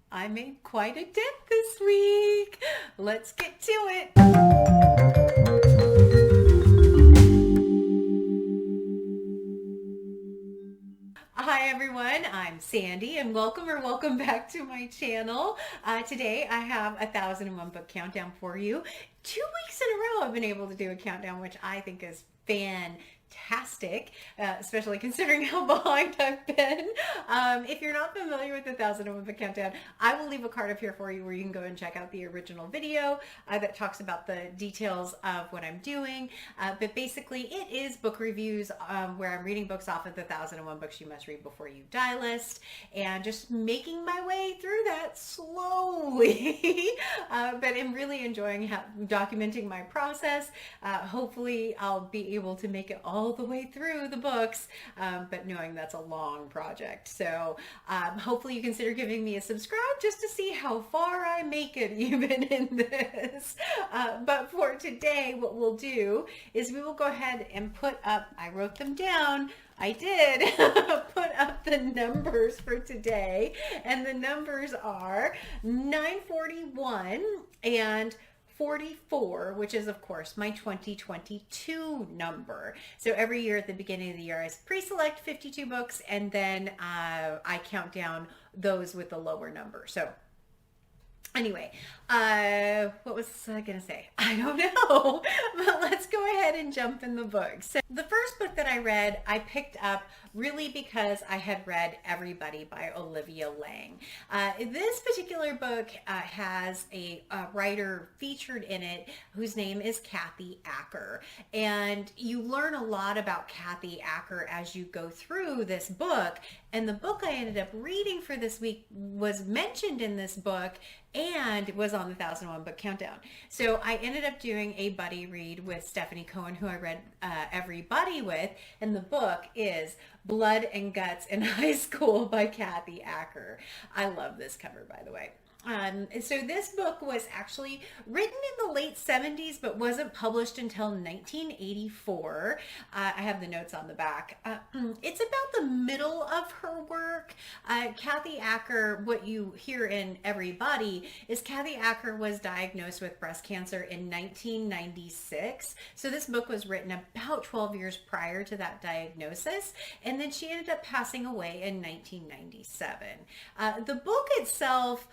I made quite a dent this week. Let's get to it. Hi everyone, I'm Sandy and welcome back to my channel. Today I have a 1001 book countdown for you. 2 weeks in a row I've been able to do a countdown, which I think is fantastic, especially considering how behind I've been. If you're not familiar with the 1001 book countdown, I will leave a card up here for you where you can go and check out the original video that talks about the details of what I'm doing. But basically it is book reviews where I'm reading books off of the 1001 books you must read before you die list, and just making my way through that slowly. But I'm really enjoying documenting my process. Hopefully I'll be able to make it all the way through the books, but knowing that's a long project. So hopefully you consider giving me a subscribe just to see how far I make it even in this. But for today, what we'll do is we will go ahead and put up, I wrote them down, I did put up the numbers for today, and the numbers are 941 and 44, which is of course my 2022 number. So every year at the beginning of the year I pre-select 52 books, and then I count down those with the lower number. So anyway, what was I gonna say? I don't know, but let's go ahead and jump in the book. So the first book that I read, I picked up really because I had read Everybody by Olivia Lang. This particular book has a writer featured in it whose name is Kathy Acker, and you learn a lot about Kathy Acker as you go through this book. And the book I ended up reading for this week was mentioned in this book and was on the 1001 book countdown. So I ended up doing a buddy read with Stephanie Cohen, who I read Everybody with, and the book is Blood and Guts in High School by Kathy Acker. I love this cover, by the way. So this book was actually written in the late 70s, but wasn't published until 1984. I have the notes on the back. It's about the middle of her work. Kathy Acker, what you hear in Everybody is Kathy Acker was diagnosed with breast cancer in 1996. So this book was written about 12 years prior to that diagnosis, and then she ended up passing away in 1997. The book itself,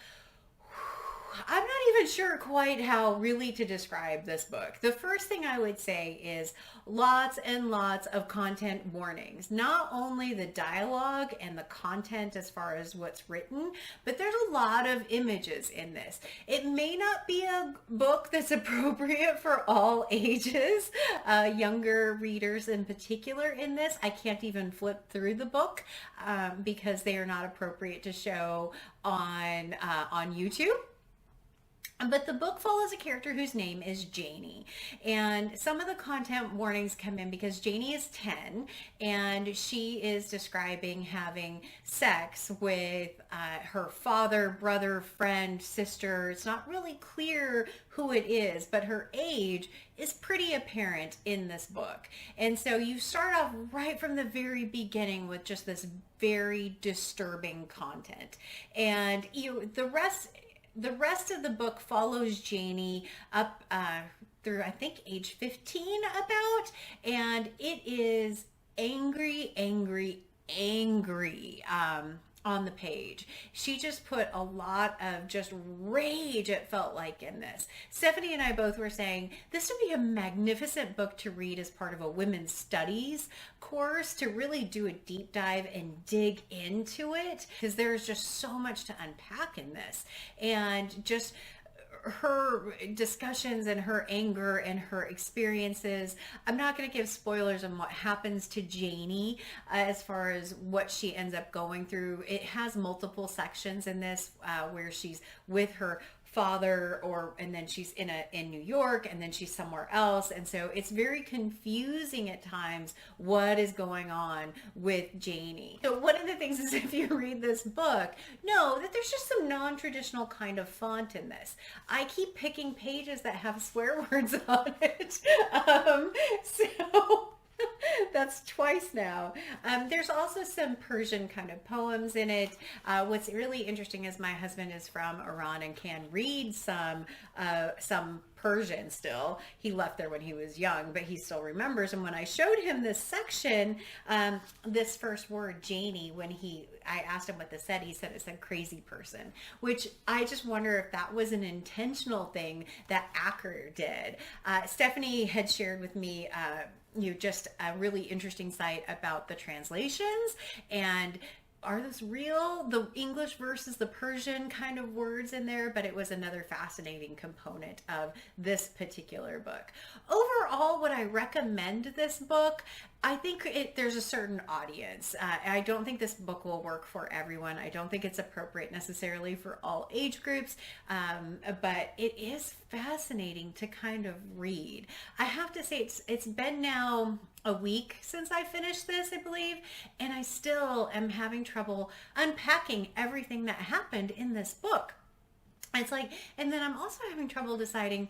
I'm not even sure quite how really to describe this book. The first thing I would say is lots and lots of content warnings. Not only the dialogue and the content as far as what's written, but there's a lot of images in this. It may not be a book that's appropriate for all ages, younger readers in particular in this. I can't even flip through the book because they are not appropriate to show on YouTube. But the book follows a character whose name is Janie, and some of the content warnings come in because Janie is 10 and she is describing having sex with her father, brother, friend, sister. It's not really clear who it is, but her age is pretty apparent in this book. And so you start off right from the very beginning with just this very disturbing content, and the rest of the book follows Janie up through, I think, age 15 about, and it is angry on the page. She just put a lot of just rage, it felt like, in this. Stephanie and I both were saying this would be a magnificent book to read as part of a women's studies course, to really do a deep dive and dig into it, because there's just so much to unpack in this. And just her discussions and her anger and her experiences. I'm not going to give spoilers on what happens to Janie as far as what she ends up going through. It has multiple sections in this where she's with her father, and then she's in New York, and then she's somewhere else, and so it's very confusing at times what is going on with Janie. So one of the things is, if you read this book, know that there's just some non-traditional kind of font in this. I keep picking pages that have swear words on it, so That's twice now. There's also some Persian kind of poems in it. What's really interesting is my husband is from Iran and can read some Persian still. He left there when he was young, but he still remembers. And when I showed him this section, this first word, Janie, I asked him what this said, he said it said crazy person, which I just wonder if that was an intentional thing that Acker did. Stephanie had shared with me just a really interesting site about the translations, and are those real, the English versus the Persian kind of words in there, but it was another fascinating component of this particular book. Overall, would I recommend this book? I think there's a certain audience. I don't think this book will work for everyone. I don't think it's appropriate necessarily for all age groups, but it is fascinating to kind of read. I have to say it's been now a week since I finished this, I believe, and I still am having trouble unpacking everything that happened in this book. It's like, and then I'm also having trouble deciding,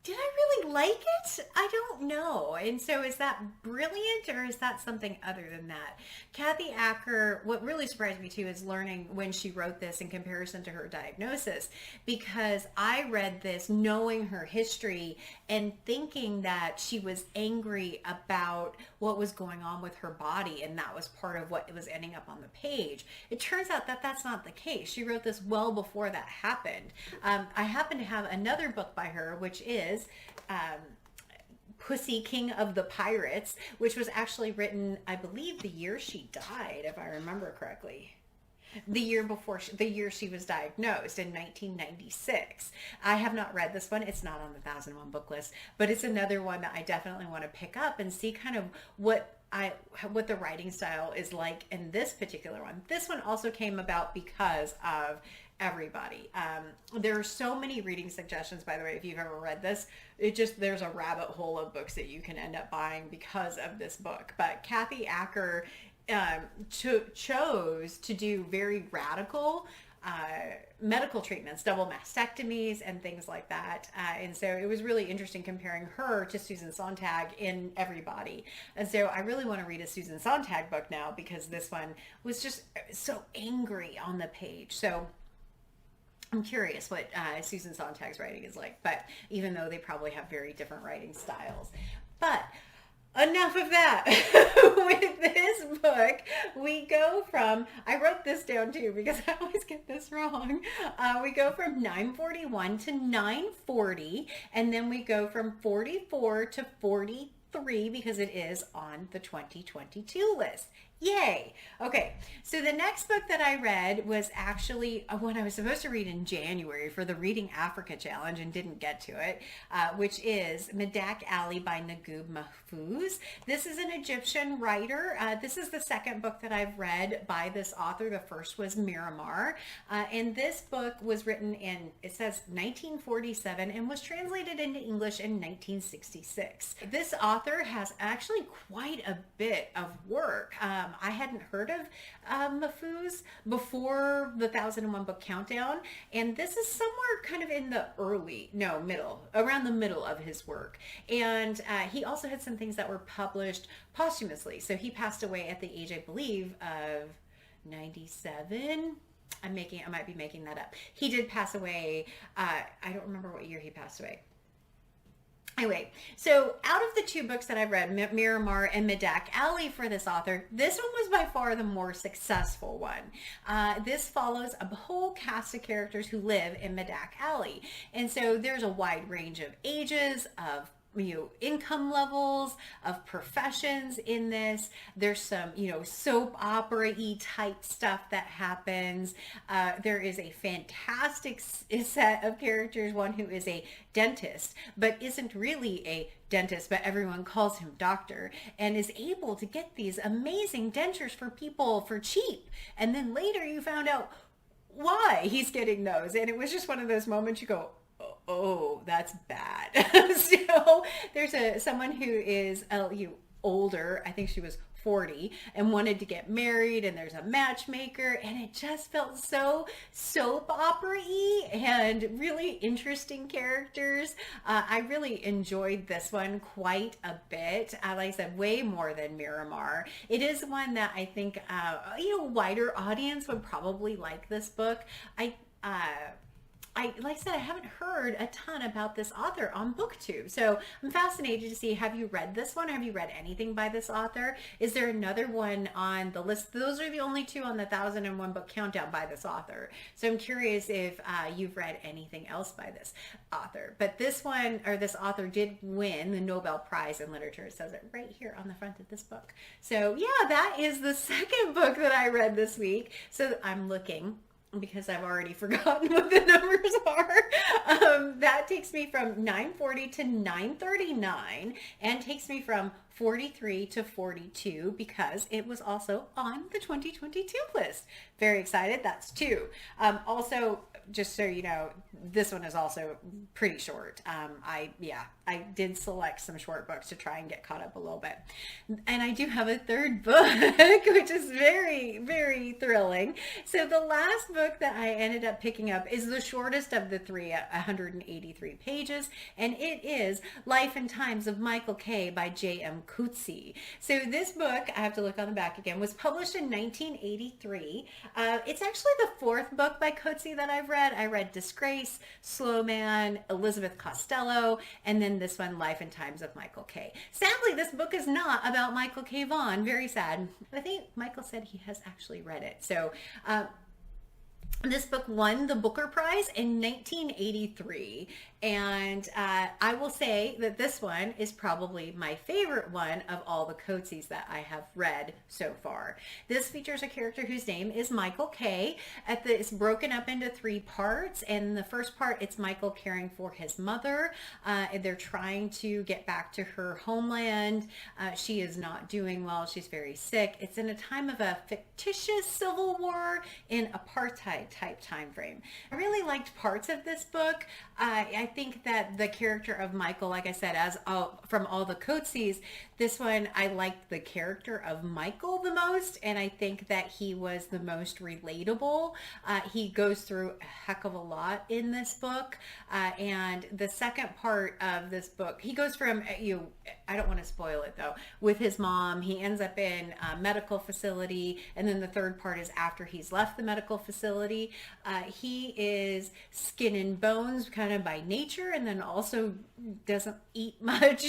did I really like it? I don't know. And so is that brilliant, or is that something other than that? Kathy Acker, what really surprised me too is learning when she wrote this in comparison to her diagnosis, because I read this knowing her history and thinking that she was angry about what was going on with her body, and that was part of what was ending up on the page. It turns out that that's not the case. She wrote this well before that happened. I happen to have another book by her, which is Pussy, King of the Pirates, which was actually written, I believe, the year she died, if I remember correctly. The year before, the year she was diagnosed, in 1996. I have not read this one. It's not on the 1001 book list, but it's another one that I definitely want to pick up and see kind of what the writing style is like in this particular one. This one also came about because of everybody. There are so many reading suggestions, by the way, if you've ever read this. There's a rabbit hole of books that you can end up buying because of this book. But Kathy Acker chose to do very radical medical treatments, double mastectomies and things like that. And so it was really interesting comparing her to Susan Sontag in Everybody. And so I really want to read a Susan Sontag book now, because this one was just so angry on the page. So I'm curious what Susan Sontag's writing is like, but even though they probably have very different writing styles. But enough of that. With this book, we go from, I wrote this down too because I always get this wrong. We go from 941 to 940, and then we go from 44 to 43 because it is on the 2022 list. Yay. Okay, so the next book that I read was actually one I was supposed to read in January for the Reading Africa Challenge and didn't get to it, which is Midaq Ali by Naguib Mahfouz. This is an Egyptian writer. This is the second book that I've read by this author. The first was Miramar, and this book was written in, it says 1947, and was translated into English in 1966. This author has actually quite a bit of work. I hadn't heard of Mahfouz before the 1001 book countdown, and this is somewhere kind of in the around the middle of his work. And he also had some things that were published posthumously. So he passed away at the age, I believe, of 97. I might be making that up. He did pass away. I don't remember what year he passed away. Anyway, so out of the two books that I've read, Miramar and Midaq Ali for this author, this one was by far the more successful one. This follows a whole cast of characters who live in Midaq Ali. And so there's a wide range of ages, of income levels, of professions in this. There's some, soap opera-y type stuff that happens. There is a fantastic set of characters, one who is a dentist, but isn't really a dentist, but everyone calls him doctor, and is able to get these amazing dentures for people for cheap. And then later you found out why he's getting those. And it was just one of those moments you go, oh, that's bad. So there's someone who is older. I think she was 40 and wanted to get married, and there's a matchmaker, and it just felt so soap opera-y and really interesting characters. I really enjoyed this one quite a bit. Like I said, way more than Miramar. It is one that I think wider audience would probably like this book. Like I said, I haven't heard a ton about this author on BookTube. So I'm fascinated to see, have you read this one? Have you read anything by this author? Is there another one on the list? Those are the only two on the 1001 book countdown by this author. So I'm curious if you've read anything else by this author. But this one, or this author, did win the Nobel Prize in Literature. It says it right here on the front of this book. So yeah, that is the second book that I read this week. So I'm looking, because I've already forgotten what the numbers are. That takes me from 940 to 939 and takes me from 43 to 42 because it was also on the 2022 list. Very excited. That's two. Also, just so you know, this one is also pretty short. I did select some short books to try and get caught up a little bit. And I do have a third book, which is very, very thrilling. So the last book that I ended up picking up is the shortest of the three at 183 pages, and it is Life and Times of Michael K. by J.M. Coetzee. So this book, I have to look on the back again, was published in 1983. It's actually the fourth book by Coetzee that I've read. I read Disgrace, Slow Man, Elizabeth Costello, and then this one, Life and Times of Michael K. Sadly, this book is not about Michael K. Vaughan. Very sad. I think Michael said he has actually read it. So this book won the Booker Prize in 1983, and I will say that this one is probably my favorite one of all the Coetzees that I have read so far. This features a character whose name is Michael K. It's broken up into three parts, and the first part, it's Michael caring for his mother. They're trying to get back to her homeland. She is not doing well. She's very sick. It's in a time of a fictitious civil war in apartheid type time frame. I really liked parts of this book. I think that the character of Michael, like I said, from all the Coetzees, this one I liked the character of Michael the most, and I think that he was the most relatable. He goes through a heck of a lot in this book, and the second part of this book, he goes from I don't want to spoil it though, with his mom. He ends up in a medical facility, and then the third part is after he's left the medical facility. He is skin and bones kind of by nature, and then also doesn't eat much.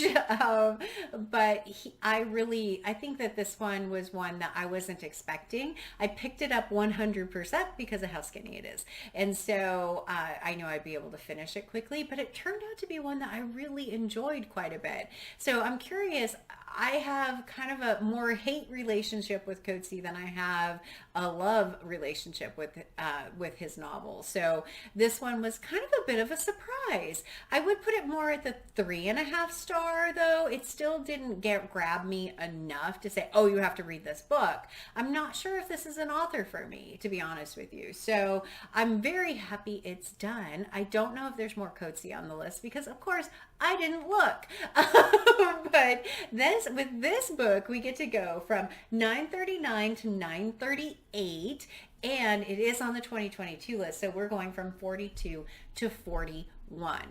But I think that this one was one that I wasn't expecting. I picked it up 100% because of how skinny it is. And so I knew I'd be able to finish it quickly, but it turned out to be one that I really enjoyed quite a bit. So I'm curious, I have kind of a more hate relationship with Coetzee than I have a love relationship with his novel. So this one was kind of a bit of a surprise. I would put it more at the 3.5 star though. It still didn't grab me enough to say, oh, you have to read this book. I'm not sure if this is an author for me, to be honest with you. So I'm very happy it's done. I don't know if there's more Coetzee on the list because of course I didn't look. But with this book, we get to go from 939 to 938, and it is on the 2022 list. So we're going from 42 to 41.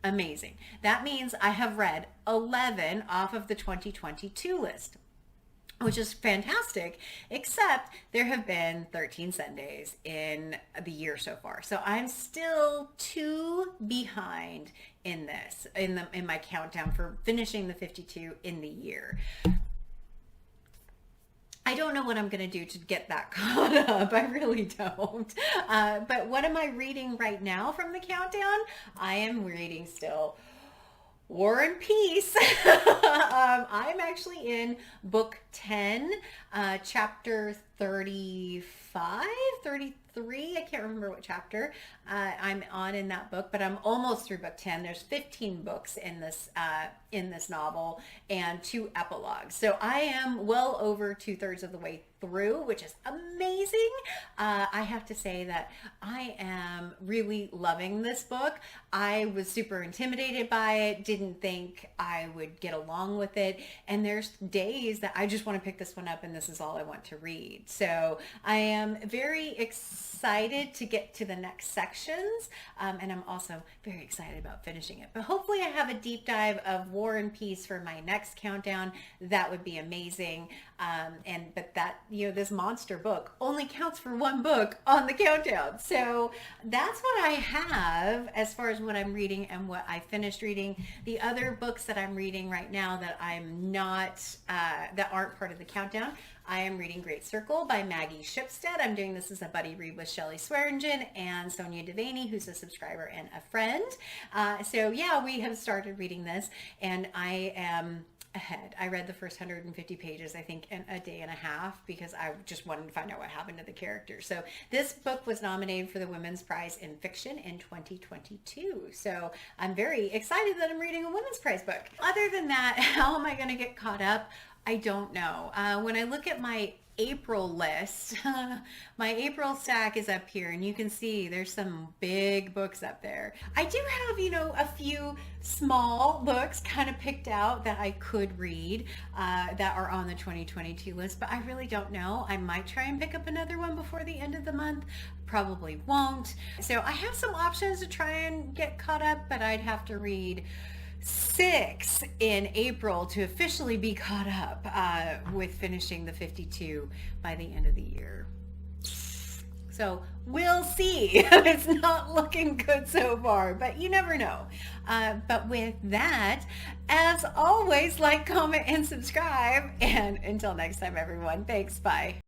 Amazing. That means I have read 11 off of the 2022 list, which is fantastic, except there have been 13 Sundays in the year so far. So I'm still 2 behind in this, in my countdown for finishing the 52 in the year. I don't know what I'm going to do to get that caught up. I really don't. But what am I reading right now from the countdown? I am reading still War and Peace. I'm actually in book 10, chapter 35, 33. I can't remember what chapter I'm on in that book, but I'm almost through book 10. There's 15 books in in this novel and 2 epilogues. So I am well over 2/3 of the way through, which is amazing. I have to say that I am really loving this book. I was super intimidated by it, didn't think I would get along with it, and there's days that I just want to pick this one up and this is all I want to read. So I am very excited to get to the next sections, and I'm also very excited about finishing it. But hopefully I have a deep dive of War and Peace for my next countdown. That would be amazing. But that, this monster book only counts for 1 book on the countdown. So that's what I have as far as what I'm reading and what I finished reading. The other books that I'm reading right now that I'm not, that aren't part of the countdown, I am reading Great Circle by Maggie Shipstead. I'm doing this as a buddy read with Shelley Swearingen and Sonia Devaney, who's a subscriber and a friend. So yeah, we have started reading this, and I am ahead. I read the first 150 pages, I think, in a day and a half because I just wanted to find out what happened to the characters. So this book was nominated for the Women's Prize in Fiction in 2022. So I'm very excited that I'm reading a Women's Prize book. Other than that, how am I going to get caught up? I don't know. When I look at my April list, my April stack is up here, and you can see there's some big books up there. I do have, a few small books kind of picked out that I could read that are on the 2022 list, but I really don't know. I might try and pick up another one before the end of the month. Probably won't. So I have some options to try and get caught up, but I'd have to read 6 in April to officially be caught up with finishing the 52 by the end of the year. So we'll see. It's not looking good so far, but you never know. But with that, as always, like, comment, and subscribe. And until next time, everyone, thanks. Bye.